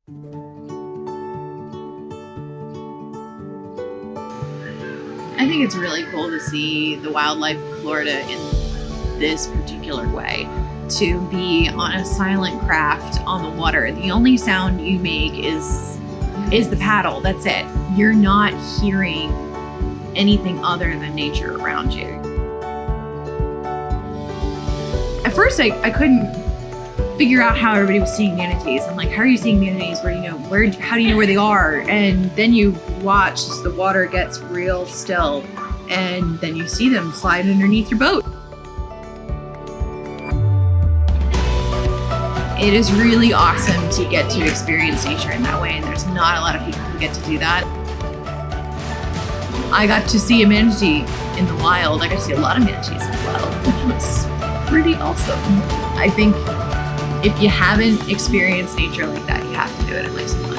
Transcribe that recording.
I think it's really cool to see the wildlife of Florida in this particular way. To be on a silent craft on the water. The only sound you make is the paddle. That's it. You're not hearing anything other than nature around you. At first, I couldn't figure out how everybody was seeing manatees. I'm like, how are you seeing manatees? How do you know where they are? And then you watch as the water gets real still, and then you see them slide underneath your boat. It is really awesome to get to experience nature in that way, and there's not a lot of people who get to do that. I got to see a manatee in the wild. I got to see a lot of manatees in the wild, which was pretty awesome. I think if you haven't experienced nature like that, you have to do it at least once.